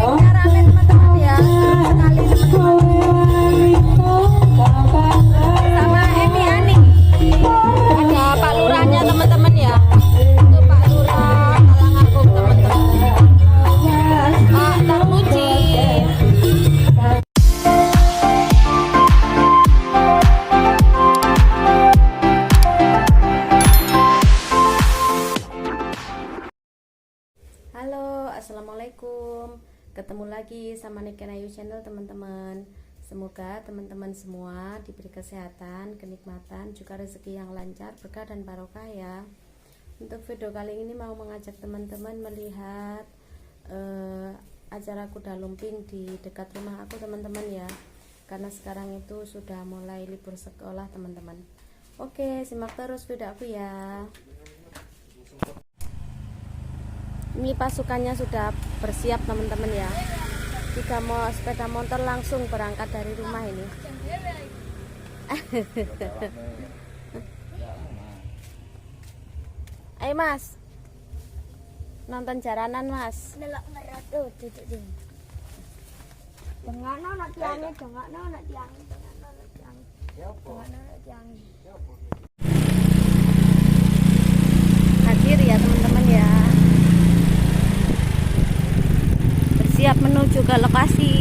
pikniknya rame teman-teman ya, seru sekali teman-teman. Sama Emi Ani, ada Pak Lurahnya teman-teman ya. Itu Pak Lurah Talangagung teman-teman. Pak Tarmuji. Halo, assalamualaikum. Ketemu lagi sama Niken Ayu Channel teman-teman. Semoga teman-teman semua diberi kesehatan, kenikmatan, juga rezeki yang lancar, berkah dan barokah ya. Untuk video kali ini mau mengajak teman-teman melihat acara kuda lumping di dekat rumah aku teman-teman ya. Karena sekarang itu sudah mulai libur sekolah teman-teman. Oke, simak terus video aku ya. Ini pasukannya sudah bersiap teman-teman ya. Jika mau sepeda motor langsung berangkat dari rumah ini. Ayo Mas, nonton jaranan Mas. Nelok ngerat tuh duduk sini. Jangan nak tiangnya, jangan nak tiangnya, jangan nak tiangnya, jangan nak tiangnya. Hadir ya teman-teman ya. Bersiap menuju ke lokasi.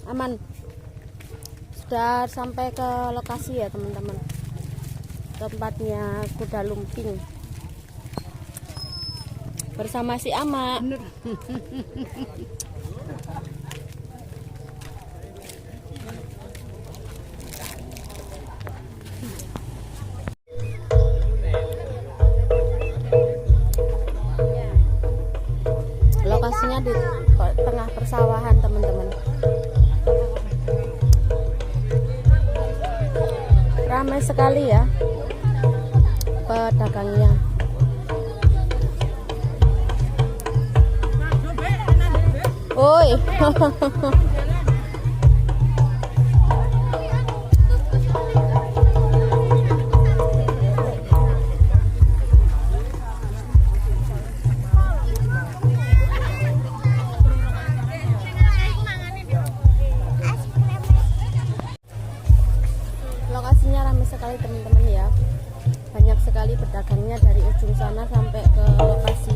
Aman. Sudah sampai ke lokasi ya teman-teman. Tempatnya kuda lumping. Bersama si Ama. Lokasinya di tengah persawahan teman-teman. Ramai sekali ya pedagangnya. Oi. Lokasinya ramai sekali teman-teman ya. Banyak sekali pedagangnya dari ujung sana sampai ke lokasi.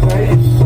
Baik.